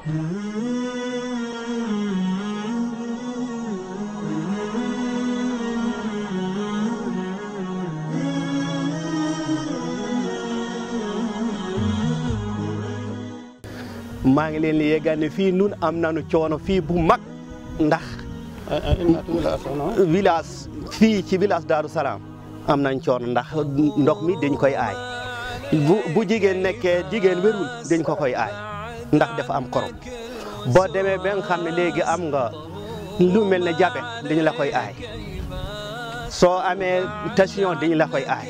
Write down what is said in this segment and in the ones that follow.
maa ngi leen di yeggal ne fii nun am nañu coono fii bu mag ndax village fii ci village Darou Salam am nañ coono ndax ndox mi dañ koy aay bu jigéen nekkee jigéen wérul dañ ko koy aay ndax dafa am korom boo demee ba nga xam ne léegi am nga lu mel ne diabète dañ la koy aay soo amee tension dañ la koy aay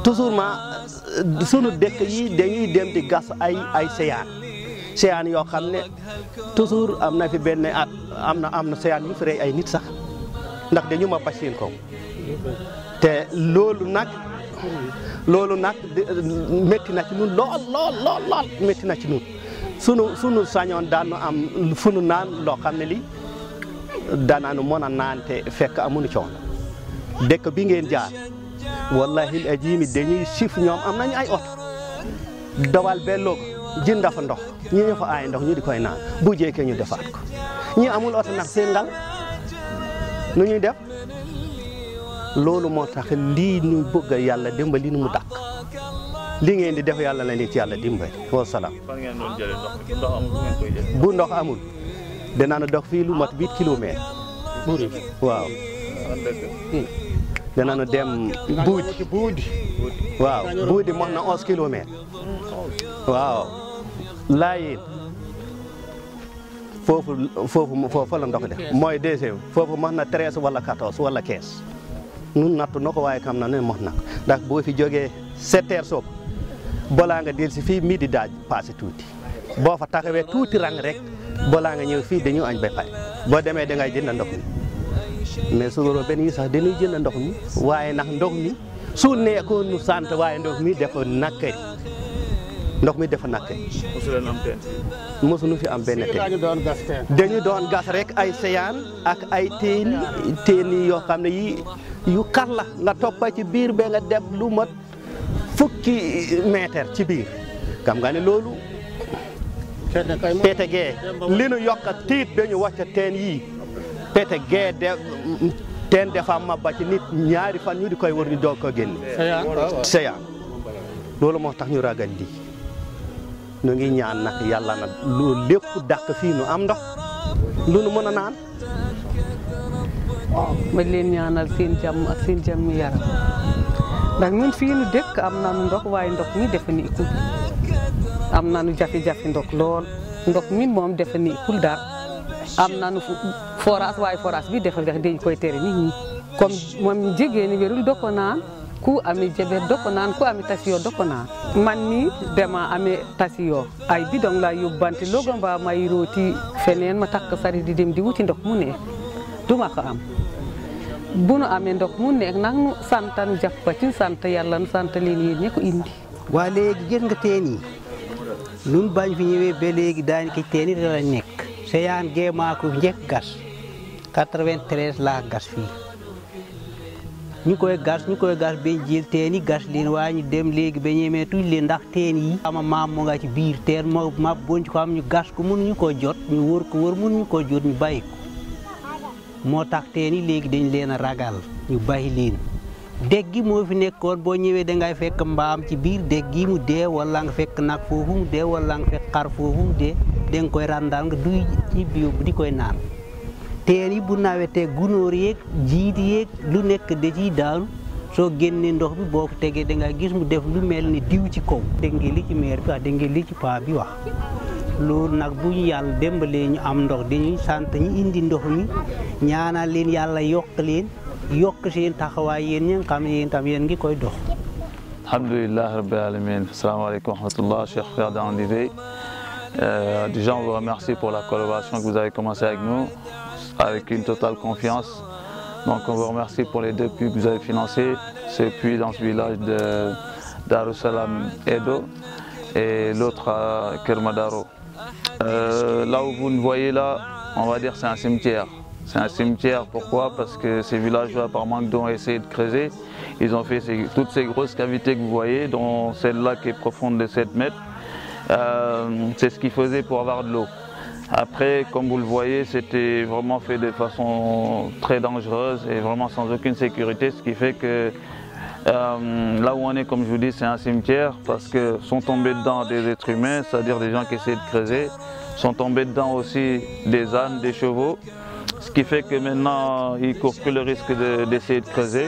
toujours ma sunu dëkk yi dañuy dem di gas ay séyaan yoo xam ne toujours am na fi benn at am na séyaan yu fi rey ay nit sax ndax dañu ma bàcc seen kaw te loolu nag métti na ci ñun lool métti na ci ñun sunu sañoon daanu am fu nu naan loo xam ne lii daanaanu mën a naan te fekk amuñu coono dëkk bi ngeen jaar wallahi ajimi dañuy sif ñoom am nañu ay oto dawal belloo jënd fa ndox ñi ñu fa aay ndox ñu di koy naan bu jeekee ñu defaat ko ñi amul oto nag seen ngal nu ñuy def loolu moo tax lii ñu bëgg yàlla dimbali nu mu dàq li ngeen di def yàlla na leen ci yàlla dimbali wa salaam. fan ngeen doon jëlee ndox amul fu ngeen koy jëlee. bu ndox amul danaa dox fii lu mat 8 kilomètres. waaw. danaa dem buudi waaw buudi mos na 11 kilomètres. waaw laayeen foofu la ndox de mooy deuxième foofu mos na 13 wala 14 wala 15 nun nattu na ko waaye xam na ne mos na ko ndax boo fi jógee 7 heures soob balaa nga del si fii midi daaj passé tuuti boo fa taxawee tuuti rang rek balaa nga ñëw fii dañu añ ba pare boo demee da ngay jënd ndox mi mais su loolu benn yi sax dañuy jënd ndox mi waaye ndax ndox mi su nekkoon nu sant waaye ndox mi dafa nakkari ndox mi dafa nakkari. mosu leen am teen. mosuñu fi am benn teen dañu doon gas rek ay séyaan ak ay teen yoo xam ne yi yu kar la nga toppa ci biir ba nga dem lu mat fukki mètre ci biir xam nga ne loolu pete gee li nu yokk tiit dañu wàcc teen yii pete gee teen dafa mabba ci nit ñaari fan ñu di koy wër ñu doog ko génne séyaan loolu moo tax ñu ragal lii ñu ngi ñaan nag yàlla na loolu lépp dàq fii nu am ndox lu nu mën a naan ma leen ñaanal seen jàmm ak seen jàmm yaram ndax ñun fii nu dëkk am nañu ndox waaye ndox mi defe ni ikul am nañu jafe-jafe ndox lool ndox mi moom defe ni ikul daal am nañu forage waaye forage bi defal nga dañ koy tere nit ñi comme moom jigéen ñi wérul doo ko naan ku ami jabet doo ko naan ku ami tasio doo ko naan man ni dama amee tasio ay bidon la yóbbante logo mbaa may rooti feneen ma takk sari di dem di wuti ndox mu ne duma ko am bu nu amee ndox mu nekk nag nu sant nu jàpp ci sant yàlla nu sant leen yéen ñi ko indi. waa léegi gis nga teen yi ñun bañ fi ñëwee ba léegi daanaka teen yi la nekk. séyaan gee maa ko njëkk gas 93 laa gas fii ñu koy gas bañ jël teen yi gas leen waa ñu dem léegi ba ñemee tuñ leen ndax teen yi. ama maam mu nga ci biir teen moo mab boñ ko am ñu gas ko mun ñu ko jot ñu wër ko wër mun ñu ko jot ñu bàyyi ko. moo tax teen yi léegi dañ leen a ragal ñu bàyyi leen dégg gi moo fi nekkoon boo ñëwee dangay fekk mbaam ci biir dégg gi mu dee wala nga fekk nag foofu mu dee wala nga fekk xar foofu mu dee danga koy randal nga duy ci biir di koy naan teen yi bu nawetee gunóor yeeg jiit yeeg lu nekk da ciy daanu soo génnee ndox bi boo ko tegee dangay gis mu def lu mel ni diw ci kaw dégg ngeen li ci meer bi wax dégg ngeen li ci paa bi wax loolu nag bu ñu yàlla démbalee ñu am ndox dañuy sant ñi indi ndox mi ñaanal leen yàlla yokk seen taxawaay yéen ñi nga xam ne yéen tam yéen ngi koy dox. Alhamdulillah Rabbil Alamin. Assalamu alaikum wa rahmatullah, chers frères d'Andivé. Déjà, on vous remercie pour la collaboration que vous avez commencé avec nous, avec une totale confiance. Donc, on vous remercie pour les 2 puits que vous avez financés, ces puits dans ce village de Darou Salam Edo et l'autre à Kermadaro. Là où vous nous voyez là, on va dire c'est un cimetière. C'est un cimetière, pourquoi? Parce que ces villageois, par manque d'eau, ont essayé de creuser. Ils ont fait toutes ces grosses cavités que vous voyez, dont celle-là qui est profonde de 7 mètres. c'est ce qu'ils faisaient pour avoir de l'eau. Après, comme vous le voyez, c'était vraiment fait de façon très dangereuse et vraiment sans aucune sécurité, ce qui fait que là où on est, comme je vous dis, c'est un cimetière parce que sont tombés dedans des êtres humains, c'est-à-dire des gens qui essaient de creuser, sont tombés dedans aussi des ânes, des chevaux, ce qui fait que maintenant ils ne courent plus le risque d'essayer de creuser,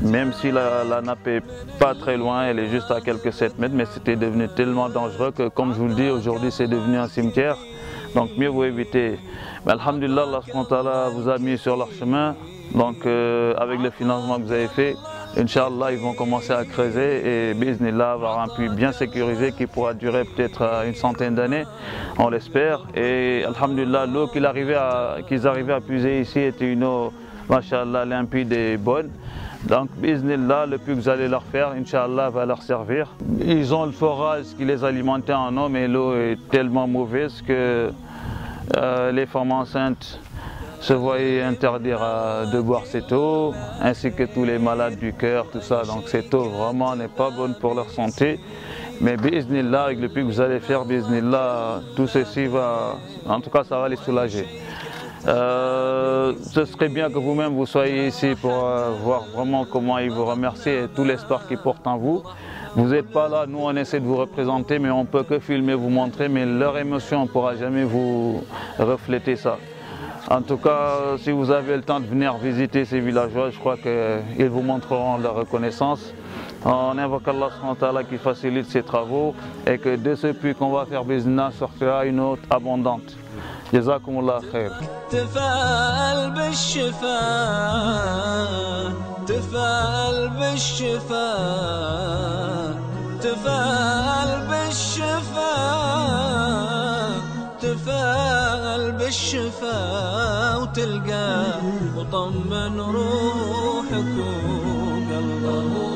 même si la nappe n'est pas très loin, elle est juste à quelques 7 mètres, mais c'était devenu tellement dangereux que, comme je vous le dis, aujourd'hui c'est devenu un cimetière. Donc mieux vaut éviter. Mais alhamdulillah, Allah vous a mis sur leur chemin. Donc avec le financement que vous avez fait, Inch'Allah, ils vont commencer à creuser et bi'Iznillah avoir un puits bien sécurisé qui pourra durer peut-être une centaine d'années, on l'espère. Et alhamdulillah, l'eau qu'ils arrivaient à puiser ici était une eau, masha'Allah, limpide et bonne. Donc, bi'Iznillah, le puits que vous allez leur faire, Inch'Allah, va leur servir. Ils ont le forage qui les alimentait en eau, mais l'eau est tellement mauvaise que les femmes enceintes se voyaient interdire de boire cette eau, ainsi que tous les malades du cœur, tout ça. Donc cette eau vraiment n'est pas bonne pour leur santé. Mais bi'Iznillah, avec le puits que vous allez faire, bi'Iznillah, tout ceci va, en tout cas ça va les soulager. Ce serait bien que vous-même vous soyez ici pour voir vraiment comment ils vous remercient et tout l'espoir qu'ils portent en vous. Vous n'êtes pas là, nous on essaie de vous représenter, mais on ne peut que filmer, vous montrer, mais leur émotion, on ne pourra jamais vous refléter ça. En tout cas, si vous avez le temps de venir visiter ces villageois, je crois qu'ils vous montreront leur reconnaissance. On invoque Allah qui facilite ces travaux et que de ce puits qu'on va faire bi'Iznillah sortira une eau abondante. Jazakumullah khair. تفاءل بالشفاء تفاءل بالشفاء تفاءل بالشفاء تفاءل بالشفاء وتلقى مطمن روحك وقلبك